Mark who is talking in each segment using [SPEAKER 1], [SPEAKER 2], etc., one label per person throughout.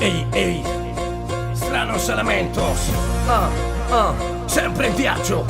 [SPEAKER 1] Ehi, Stranos Elementos. Sempre in viaggio.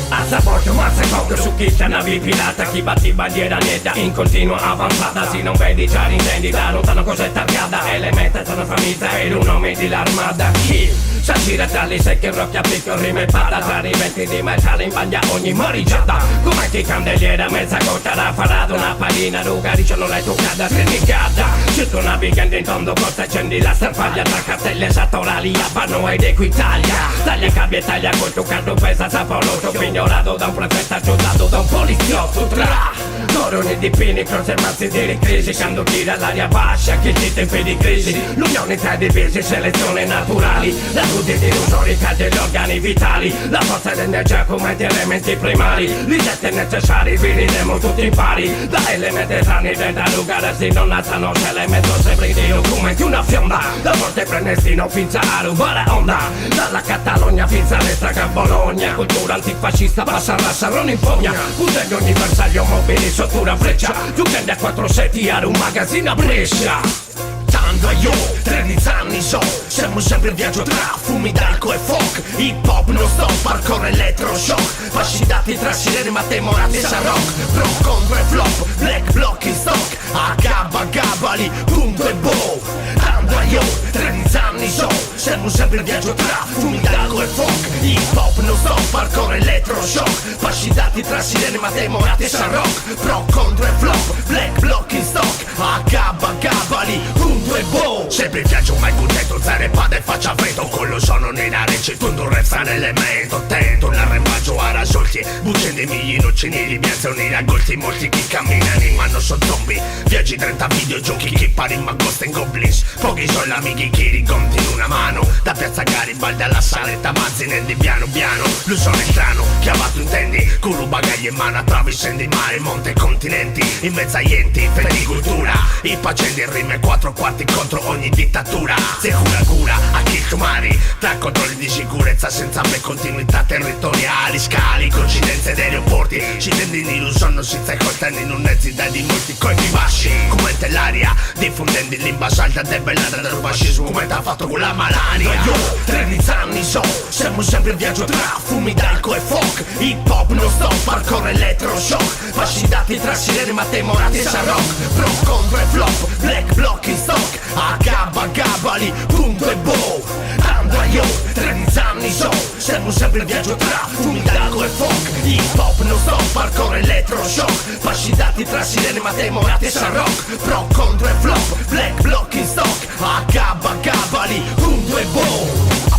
[SPEAKER 1] A saporto ma secondo su chi sta navi pirata, chi batti bandiera netta in continua avanzata. Se non vedi già intendi da lontano cos'è targata. Elementa sono famiglia e un nome di l'armata. Chi sa gira tra le secche rocchia picco rime pada. Tra riventi di metallo in bagna ogni marigiata. Come ti candeliera mezza corta raffarata. Una pallina ruga non l'hai toccata criticata. Circo navigante in tondo costa accendi la starpaglia. Tra cartelle esattorali a panno ed Equitalia. Taglia cabbia e taglia col tuo cardo pesa sapoloso. Ignorato da un prefetto aggiuntato da un poliziotto. Tra corone di pini, conservanti di crisi. Quando tira l'aria bascia che ti tempi di crisi. L'unione tra divisi, selezione naturali. La tutti di illusori cade gli organi vitali. La forza ed energia come gli elementi primari. Risette necessari, vivremo tutti pari. Da elementi strani dentro lugar si non alzano. Se elemento sembri di documenti una fionda. Da forte prenestino finza a rubare onda. Dalla Catalogna finza l'estra a Bologna. Cultura antifascista passa raza non impugna. Usello universario mobili sotto una freccia. Giungendo a 4 seti a un magazzino a Brescia. Tanto io, 13 anni so, siamo sempre in viaggio tra fumi d'alco e folk. Hip hop non stop, hardcore elettroshock. Fascitati tra sirene ma temorati sa rock. Pro contro e flop, black block in stock. A gabba gabbali, punto e bow. Tanto io, 13 anni so, siamo sempre in viaggio tra fumi d'alco e folk. Hip hop non stop, hardcore elettroshock. Fascitati tra sirene ma temorati sa rock. Pro contro e flop, black block in stock. A gabba gabbali, punto e bow. Sempre in viaggio mai contento, zero e pada e faccia freddo. Con lo sono nella rece, tutto resta nell'elemento. Tento l'arrembaggio a rasolti. Buccendi migli innocenti, bianzoni ragolti. Molti chi camminano in mano sono zombie. Viaggi 30 videogiochi, chi pari ma ghost and goblins. Pochi sono gli amici che rigonti in una mano. Da piazza Garibaldi alla saletta Mazzinendi piano piano. Lui sono il strano, chiamato intendi. Culo bagagli in mano, attraversando il mare, monte e continenti. In mezzo agli enti, feticoltura. I pacendi in rime 4 quarti contro ogni dittatura. Sicura cura a chi mari. Tra controlli di sicurezza senza me continuità territoriali. Scali, coincidenze dei aeroporti. Scendi in illusono senza coltelli in un'ezzità di molti colpi basci. Come l'aria, diffondendo l'invasata debellata del fascismo. Come t'ha fatto con la malaria. Io, 13 anni so, siamo sempre in viaggio tra fumi d'alco e folk. Hip hop non stop, hardcore elettroshock. Fascitati tra sirene ma temorati sa rock. Pro contro e flop, black block in stock. A gabba gabbali, punto e bow. Andra io, 13 anni so, siamo sempre in viaggio tra fumi d'alco e folk. Hip hop non stop, hardcore elettroshock. Fascitati tra sirene ma temorati sa rock. Pro contro e flop, black block in stock. A gabba gabbali, punto e bow.